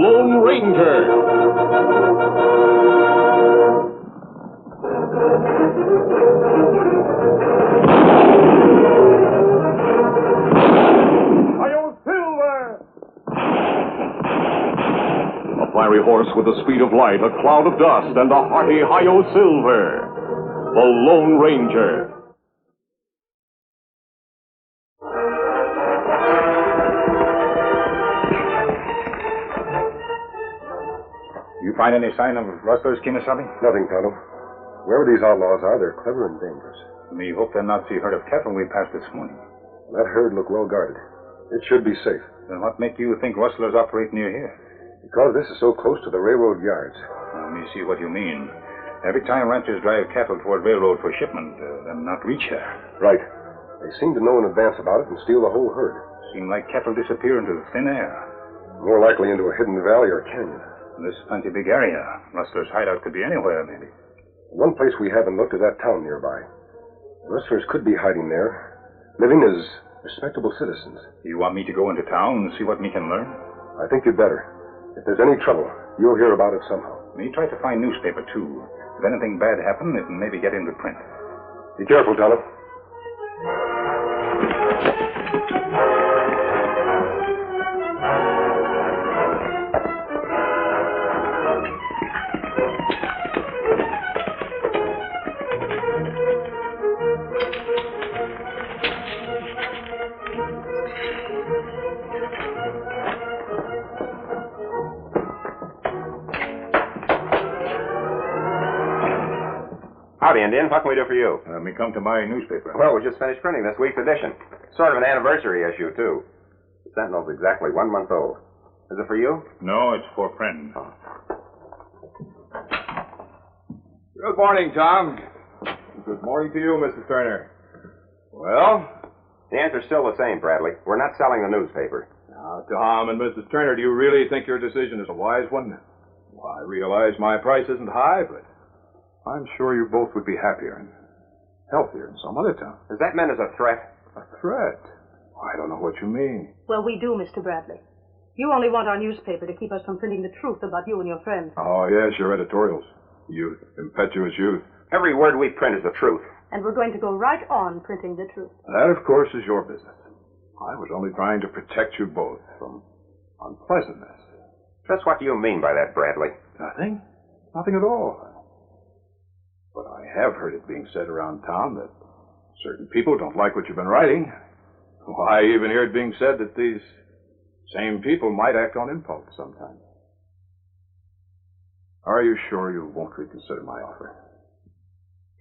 Lone Ranger. Hi-yo, Silver! A fiery horse with the speed of light, a cloud of dust, and a hearty Hi-yo Silver. The Lone Ranger. You find any sign of rustlers, Kimasabi? Nothing, Tonto. Wherever these outlaws are, they're clever and dangerous. Me hope they'll not see herd of cattle we passed this morning. That herd looked well guarded. It should be safe. Then what make you think rustlers operate near here? Because this is so close to the railroad yards. Let me see what you mean. Every time ranchers drive cattle toward railroad for shipment, them not reach here. Right. They seem to know in advance about it and steal the whole herd. Seem like cattle disappear into thin air. More likely into a hidden valley or canyon. This plenty big area. Rustlers' hideout could be anywhere, maybe. One place we haven't looked is that town nearby. The rustlers could be hiding there, living as respectable citizens. You want me to go into town and see what me can learn? I think you'd better. If there's any trouble, you'll hear about it somehow. Me try to find newspaper, too. If anything bad happen, it can maybe get into print. Be careful, Tonto. Howdy, Indian. What can we do for you? Me come to my newspaper. Well, we just finished printing this week's edition. Sort of an anniversary issue, too. The Sentinel's exactly 1 month old. Is it for you? No, it's for friends. Oh. Good morning, Tom. Good morning to you, Mrs. Turner. Well? The answer's still the same, Bradley. We're not selling the newspaper. Now, Tom and Mrs. Turner, do you really think your decision is a wise one? Well, I realize my price isn't high, but I'm sure you both would be happier and healthier in some other town. Is that meant as a threat? A threat? I don't know what you mean. Well, we do, Mr. Bradley. You only want our newspaper to keep us from printing the truth about you and your friends. Oh, yes, your editorials. Youth, impetuous youth. Every word we print is the truth. And we're going to go right on printing the truth. That, of course, is your business. I was only trying to protect you both from unpleasantness. Just what do you mean by that, Bradley? Nothing. Nothing at all. But I have heard it being said around town that certain people don't like what you've been writing. Well, I even hear it being said that these same people might act on impulse sometimes. Are you sure you won't reconsider my offer?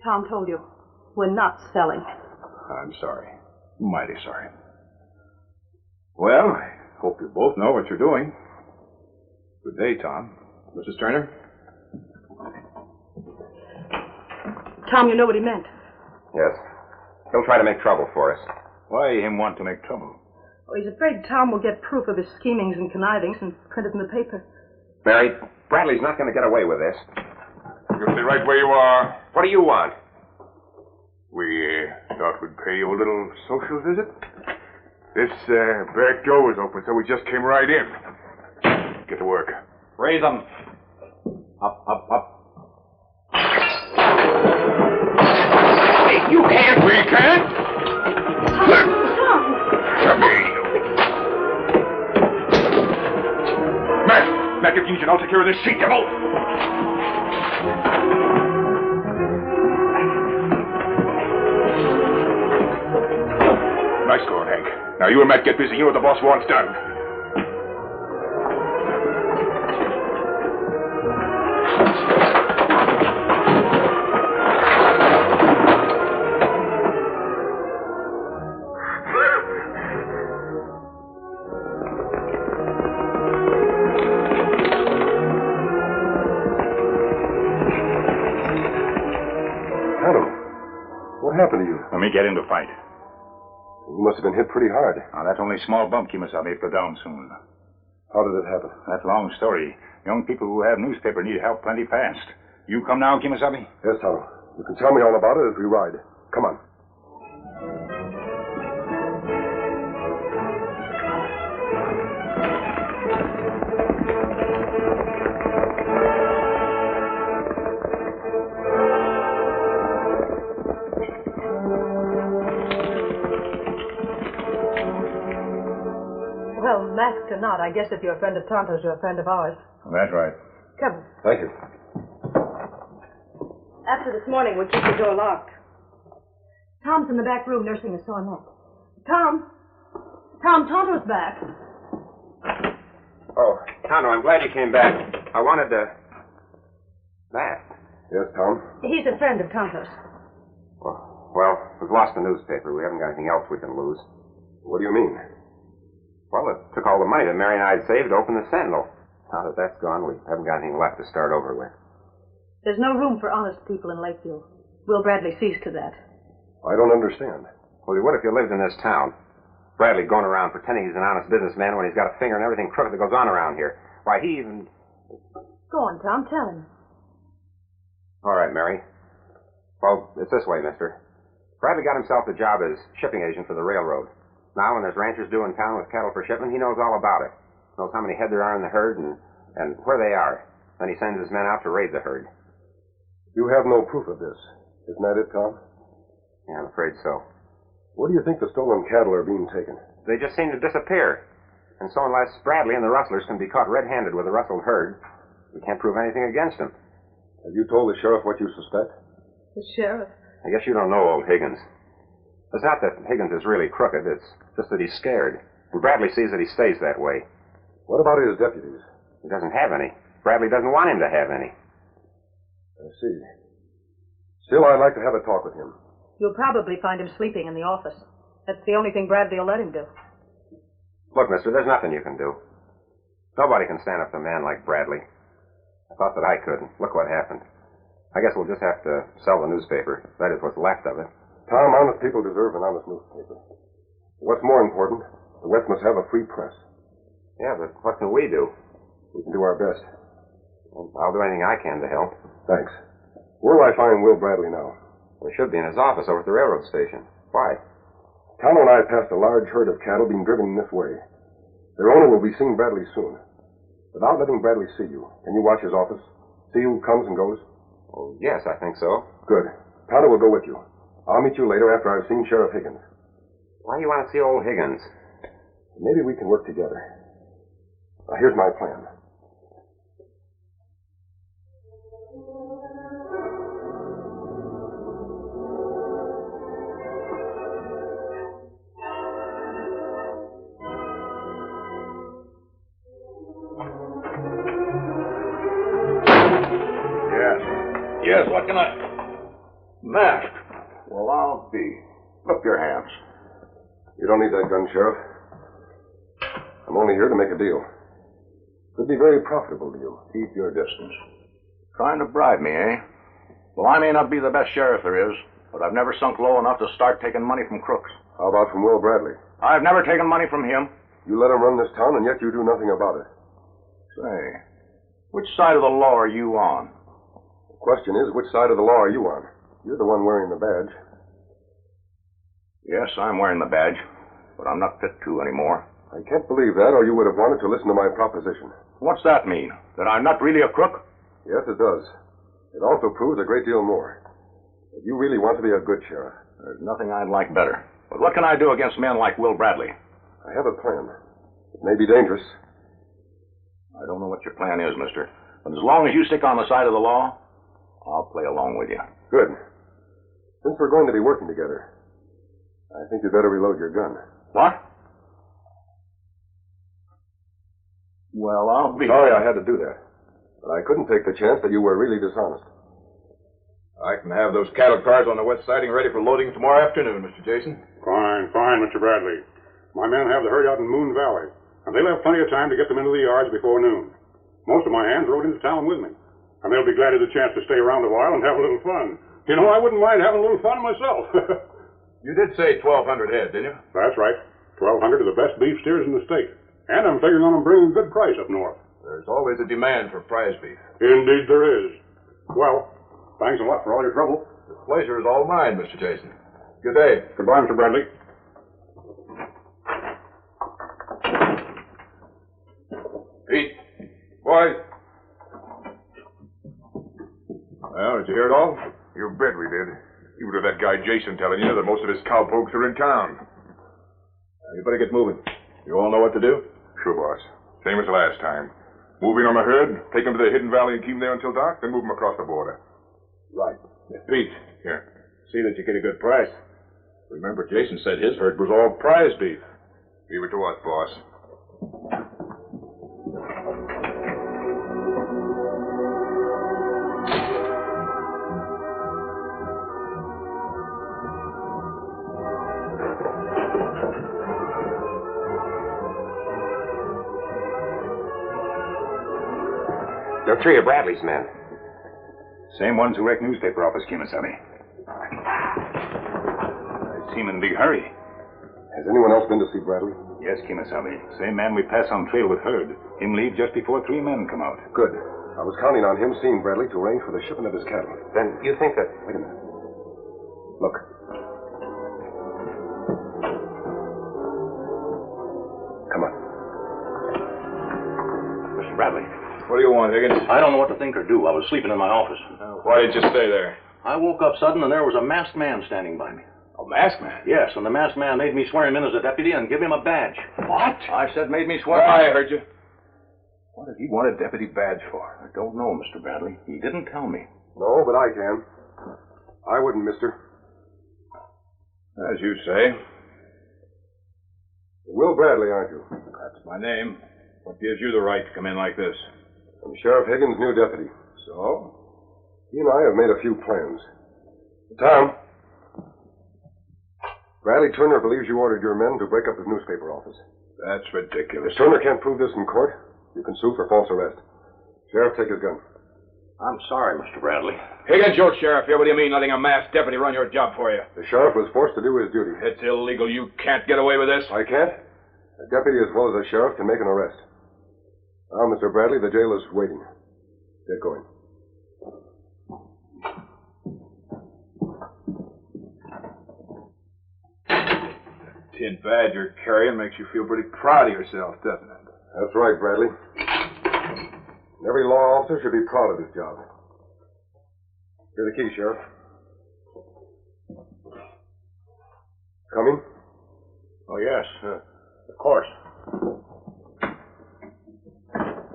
Tom told you, we're not selling. I'm sorry. Mighty sorry. Well, I hope you both know what you're doing. Good day, Tom. Mrs. Turner? Tom, you know what he meant. Yes. He'll try to make trouble for us. Why him want to make trouble? Oh, he's afraid Tom will get proof of his schemings and connivings and print it in the paper. Mary, Bradley's not going to get away with this. You'll stay right where you are. What do you want? We thought we'd pay you a little social visit. This back door was open, so we just came right in. Get to work. Raise them. Up, up, up. You can't. We can't. Tom! Come here. Matt, if you need, I'll take care of this sea devil. Nice going, Hank. Now you and Matt get busy. You know what the boss wants done. What happened to you? Let me get into fight. You must have been hit pretty hard. Now, that's only a small bump, Kimasabi. It'll go down soon. How did it happen? That's a long story. Young people who have newspaper need help plenty fast. You come now, Kimasabi? Yes, Tonto. You can tell me all about it as we ride. Come on. Masked or not, I guess if you're a friend of Tonto's, you're a friend of ours. That's right. Come. Thank you. After this morning, we'll keep the door locked. Tom's in the back room nursing a sore neck. Tom, Tonto's back. Oh, Tonto, I'm glad you came back. I wanted to... Matt. Yes, Tom? He's a friend of Tonto's. Well, we've lost the newspaper. We haven't got anything else we can lose. What do you mean? Well, it took all the money that Mary and I had saved to open the Sentinel. Now that that's gone, we haven't got anything left to start over with. There's no room for honest people in Lakeview. Will Bradley sees to that. I don't understand. Well, you would if you lived in this town. Bradley going around pretending he's an honest businessman when he's got a finger in everything crooked that goes on around here. Why, he even... Go on, Tom, tell him. All right, Mary. Well, it's this way, mister. Bradley got himself the job as shipping agent for the railroad. Now, when there's ranchers due in town with cattle for shipment, he knows all about it. Knows how many head there are in the herd and where they are. Then he sends his men out to raid the herd. You have no proof of this. Isn't that it, Tom? Yeah, I'm afraid so. Where do you think the stolen cattle are being taken? They just seem to disappear. And so unless Bradley and the rustlers can be caught red-handed with a rustled herd, we can't prove anything against them. Have you told the sheriff what you suspect? The sheriff? I guess you don't know old Higgins. It's not that Higgins is really crooked. It's just that he's scared. And Bradley sees that he stays that way. What about his deputies? He doesn't have any. Bradley doesn't want him to have any. I see. Still, I'd like to have a talk with him. You'll probably find him sleeping in the office. That's the only thing Bradley will let him do. Look, mister, there's nothing you can do. Nobody can stand up to a man like Bradley. I thought that I could, and look what happened. I guess we'll just have to sell the newspaper. That is what's left of it. Tom, honest people deserve an honest newspaper. What's more important, the West must have a free press. Yeah, but what can we do? We can do our best. Well, I'll do anything I can to help. Thanks. Where'll I find Will Bradley now? We should be in his office over at the railroad station. Why? Tom and I passed a large herd of cattle being driven in this way. Their owner will be seeing Bradley soon. Without letting Bradley see you, can you watch his office? See who comes and goes? Oh, yes, I think so. Good. Tonto will go with you. I'll meet you later after I've seen Sheriff Higgins. Why do you want to see old Higgins? Maybe we can work together. Now, here's my plan. Yes, what can I... Masked. Well, I'll be. Up your hands. You don't need that gun, Sheriff. I'm only here to make a deal. Could be very profitable to you. Keep your distance. Trying to bribe me, eh? Well, I may not be the best sheriff there is, but I've never sunk low enough to start taking money from crooks. How about from Will Bradley? I've never taken money from him. You let him run this town, and yet you do nothing about it. Say, which side of the law are you on? The question is, which side of the law are you on? You're the one wearing the badge. Yes, I'm wearing the badge, but I'm not fit to anymore. I can't believe that, or you would have wanted to listen to my proposition. What's that mean? That I'm not really a crook? Yes, it does. It also proves a great deal more. That you really want to be a good sheriff. There's nothing I'd like better. But what can I do against men like Will Bradley? I have a plan. It may be dangerous. I don't know what your plan is, mister. But as long as you stick on the side of the law, I'll play along with you. Good. Since we're going to be working together, I think you'd better reload your gun. What? Well, I'll be... Sorry I had to do that. But I couldn't take the chance that you were really dishonest. I can have those cattle cars on the west siding ready for loading tomorrow afternoon, Mr. Jason. Fine, Mr. Bradley. My men have the herd out in Moon Valley, and they'll have plenty of time to get them into the yards before noon. Most of my hands rode into town with me, and they'll be glad of the chance to stay around a while and have a little fun. You know, I wouldn't mind having a little fun myself. You did say 1,200 head, didn't you? That's right. 1,200 of the best beef steers in the state. And I'm figuring on them bringing a good price up north. There's always a demand for prize beef. Indeed there is. Well, thanks a lot for all your trouble. The pleasure is all mine, Mr. Jason. Good day. Goodbye, Mr. Bradley. Pete. Boys. Well, did you hear it all? You bet we did. Even with that guy Jason telling you that most of his cowpokes are in town. You better get moving. You all know what to do? Sure, boss. Same as last time. Move in on the herd, take them to the hidden valley and keep them there until dark, then move them across the border. Right. Pete. Yeah. See that you get a good price. Remember, Jason said his herd was all prize beef. Leave it to us, boss. They're three of Bradley's men. Same ones who wrecked newspaper office, Kimasabi. I see him in a big hurry. Has anyone else been to see Bradley? Yes, Kimasabi. Same man we pass on trail with herd. Him leave just before 3 men come out. Good. I was counting on him seeing Bradley to arrange for the shipment of his cattle. Then you think that... Wait a minute. Look. Come on. Mr. Bradley. What do you want, Higgins? I don't know what to think or do. I was sleeping in my office. Why did you stay there? I woke up sudden and there was a masked man standing by me. A masked man? Yes, and the masked man made me swear him in as a deputy and give him a badge. What? I said made me swear. I heard you. What did he want a deputy badge for? I don't know, Mr. Bradley. He didn't tell me. No, but I can. I wouldn't, mister. As you say. Will Bradley, aren't you? That's my name. What gives you the right to come in like this? I'm Sheriff Higgins' new deputy. So? He and I have made a few plans. Tom. Bradley Turner believes you ordered your men to break up his newspaper office. That's ridiculous. If Turner can't prove this in court, you can sue for false arrest. Sheriff, take his gun. I'm sorry, Mr. Bradley. Higgins, you're sheriff here. What do you mean letting a masked deputy run your job for you? The sheriff was forced to do his duty. It's illegal. You can't get away with this. I can't? A deputy as well as a sheriff can make an arrest. Now, Mr. Bradley, the jail is waiting. Get going. Tin badge you're carrying makes you feel pretty proud of yourself, doesn't it? That's right, Bradley. Every law officer should be proud of his job. Here's the key, Sheriff. Coming? Oh, yes, of course.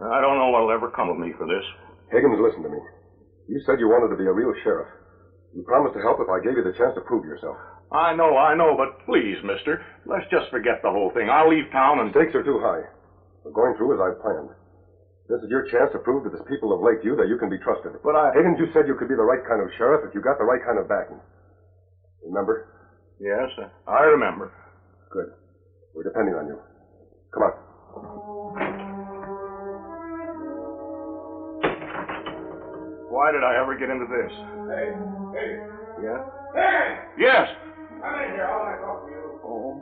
I don't know what'll ever come of me for this. Higgins, listen to me. You said you wanted to be a real sheriff. You promised to help if I gave you the chance to prove yourself. I know, but please, mister, let's just forget the whole thing. I'll leave town and... Stakes are too high. We're going through as I planned. This is your chance to prove to the people of Lakeview that you can be trusted. But Higgins, you said you could be the right kind of sheriff if you got the right kind of backing. Remember? Yes, I remember. Good. We're depending on you. Come on. Why did I ever get into this? Hey. Yeah? Hey! Yes! Come in here. I want to talk to you. Oh.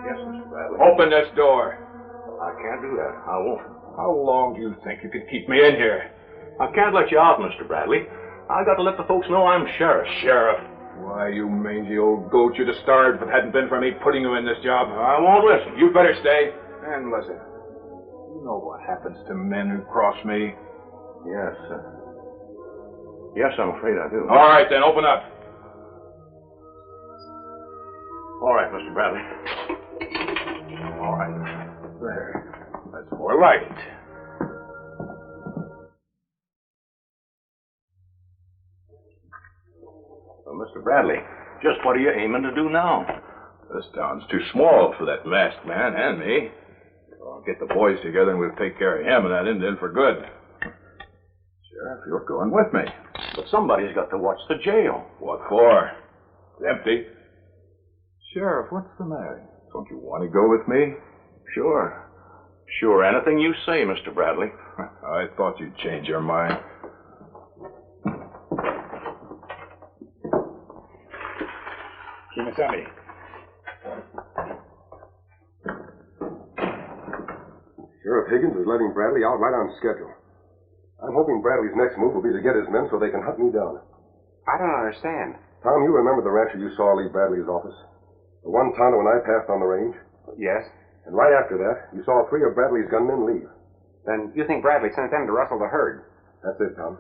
Yes, Mr. Bradley. Open this door. I can't do that. I won't. How long do you think you can keep me in here? I can't let you out, Mr. Bradley. I got to let the folks know I'm sheriff. Sheriff? Why, you mangy old goat, you'd have starved if it hadn't been for me putting you in this job. I won't listen. You'd better stay. And listen. You know what happens to men who cross me? Yes, yes, I'm afraid I do. All right, then, open up. All right, Mr. Bradley. All right. There. That's more like it. Well, Mr. Bradley, just what are you aiming to do now? This town's too small for that masked man and me. I'll get the boys together and we'll take care of him and that Indian for good. Sheriff, you're going with me. But somebody's got to watch the jail. What for? It's empty. Sheriff, what's the matter? Don't you want to go with me? Sure. Sure, anything you say, Mr. Bradley. I thought you'd change your mind. Kimasabi. Sheriff Higgins is letting Bradley out right on schedule. I'm hoping Bradley's next move will be to get his men so they can hunt me down. I don't understand. Tom, you remember the rancher you saw leave Bradley's office? The one Tonto and I passed on the range? Yes. And right after that, you saw 3 of Bradley's gunmen leave. Then you think Bradley sent them to rustle the herd? That's it, Tom.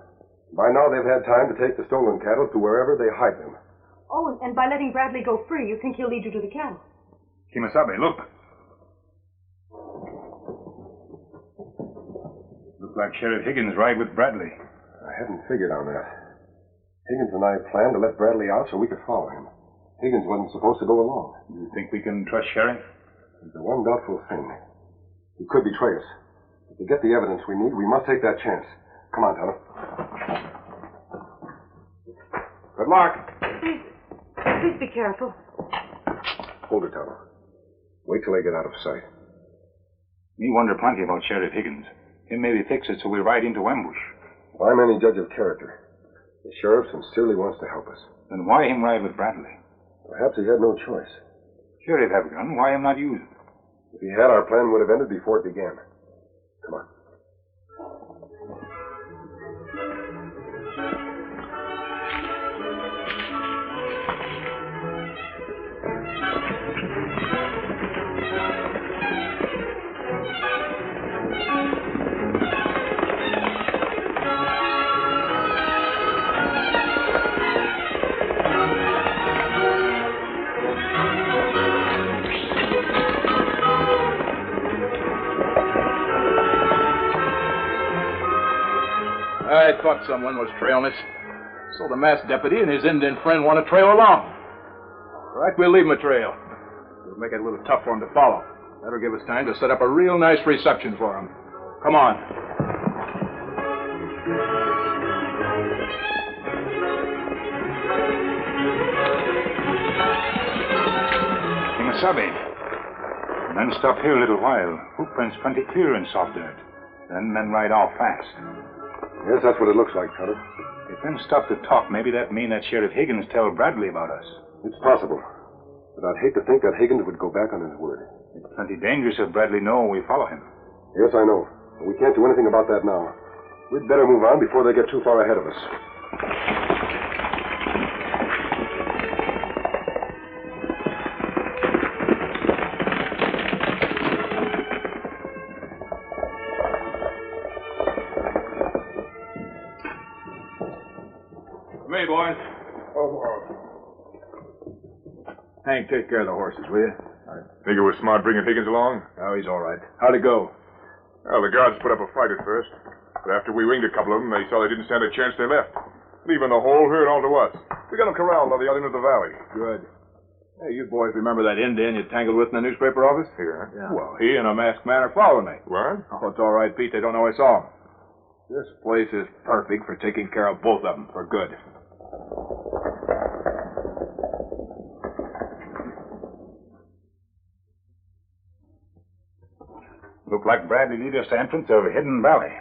By now, they've had time to take the stolen cattle to wherever they hide them. Oh, and by letting Bradley go free, you think he'll lead you to the cattle? Kimasabe, look. Look like Sheriff Higgins ride with Bradley. I hadn't figured on that. Higgins and I planned to let Bradley out so we could follow him. Higgins wasn't supposed to go along. You think we can trust Sheriff? There's the one doubtful thing. He could betray us. But to get the evidence we need, we must take that chance. Come on, Tonto. Good luck. Please be careful. Hold it, Tonto. Wait till they get out of sight. Me wonder plenty about Sheriff Higgins. Him maybe fix it so we ride into ambush. If I'm any judge of character, the sheriff sincerely wants to help us. Then why him ride with Bradley? Perhaps he had no choice. Sheriff have a gun. Why him not use it? If he had, our plan would have ended before it began. Come on. I thought someone was trailing us. So the masked deputy and his Indian friend want to trail along. All right, we'll leave him a trail. We'll make it a little tough for him to follow. That'll give us time to set up a real nice reception for him. Come on. Kimasabe. Men stop here a little while. Footprints plenty clear in soft dirt. Then men ride off fast. Yes, that's what it looks like, Tonto. If men stop to talk, maybe that mean that Sheriff Higgins tell Bradley about us. It's possible. But I'd hate to think that Higgins would go back on his word. It's plenty dangerous if Bradley know we follow him. Yes, I know. But we can't do anything about that now. We'd better move on before they get too far ahead of us. Me, boys. Hank, take care of the horses, will you? I think it was smart bringing Higgins along. Oh, he's all right. How'd it go? Well, the guards put up a fight at first. But after we ringed a couple of them, they saw they didn't stand a chance, they left. Leaving the whole herd all to us. We got them corralled on the other end of the valley. Good. Hey, you boys remember that Indian you tangled with in the newspaper office? Yeah. Well, he and a masked man are following me. What? Oh, it's all right, Pete. They don't know I saw him. This place is perfect for taking care of both of them for good. Look like Bradley lead us to entrance of a hidden valley.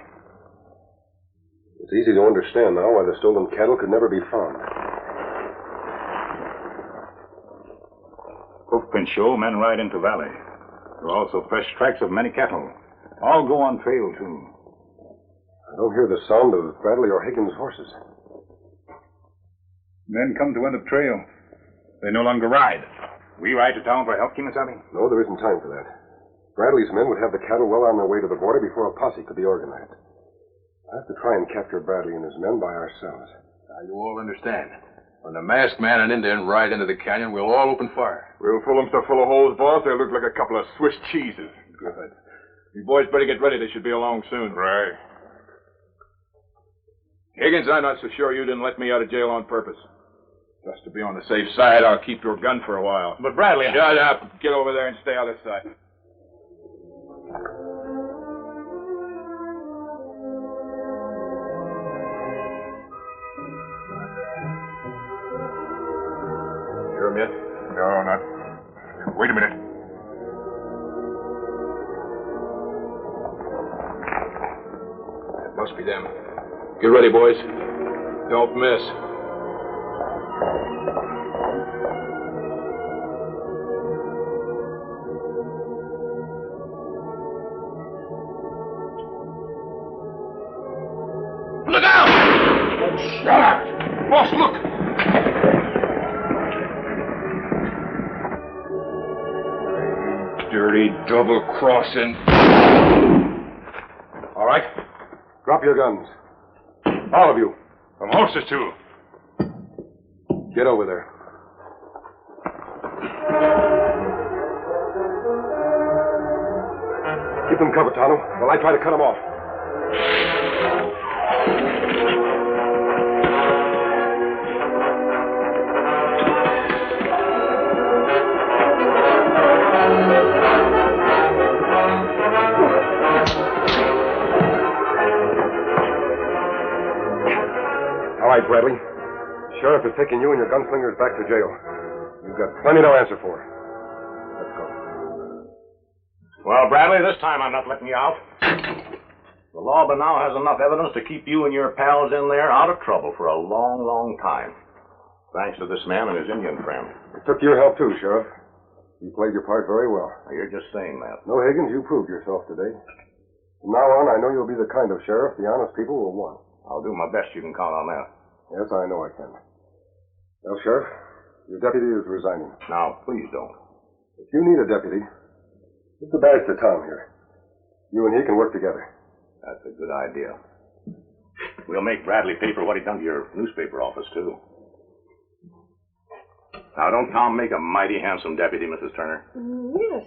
It's easy to understand now why the stolen cattle could never be found. Hoofprints show men ride into valley. There are also fresh tracks of many cattle. All go on trail, too. I don't hear the sound of Bradley or Higgins' horses. Men come to end of trail. They no longer ride. We ride to town for help, Kimasabe? No, there isn't time for that. Bradley's men would have the cattle well on their way to the border before a posse could be organized. I have to try and capture Bradley and his men by ourselves. Now, you all understand. When the masked man and Indian ride into the canyon, we'll all open fire. We'll fill them so full of holes, boss, they'll look like a couple of Swiss cheeses. Good. You boys better get ready. They should be along soon. Right. Higgins, I'm not so sure you didn't let me out of jail on purpose. Just to be on the safe side, I'll keep your gun for a while. But Bradley... Shut up. Get over there and stay out of sight. Hear him yet? No, not... Wait a minute. It must be them. Get ready, boys. Don't miss. Look out! Oh, shut up! Boss, look! Dirty double-crossing. All right. Drop your guns. All of you. From horses, too. Get over there. Get them covered, Tonto, while I try to cut them off. All right, Bradley. Sheriff is taking you and your gunslingers back to jail. You've got plenty to answer for. Let's go. Well, Bradley, this time I'm not letting you out. The law by now has enough evidence to keep you and your pals in there out of trouble for a long, long time. Thanks to this man and his Indian friend. It took your help, too, Sheriff. You played your part very well. Now, you're just saying that. No, Higgins, you proved yourself today. From now on, I know you'll be the kind of sheriff the honest people will want. I'll do my best. You can count on that. Yes, I know I can. Well, Sheriff, your deputy is resigning. Now, please don't. If you need a deputy, it's a badge to Tom here. You and he can work together. That's a good idea. We'll make Bradley pay for what he done to your newspaper office, too. Now, don't Tom make a mighty handsome deputy, Mrs. Turner? Yes.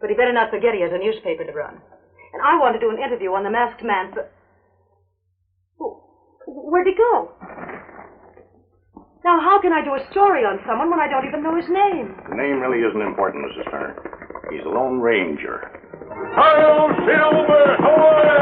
But he better not forget he has a newspaper to run. And I want to do an interview on the masked man for... Where'd he go? Now, how can I do a story on someone when I don't even know his name? The name really isn't important, Mrs. Turner. He's the Lone Ranger. Hail Silver! Away!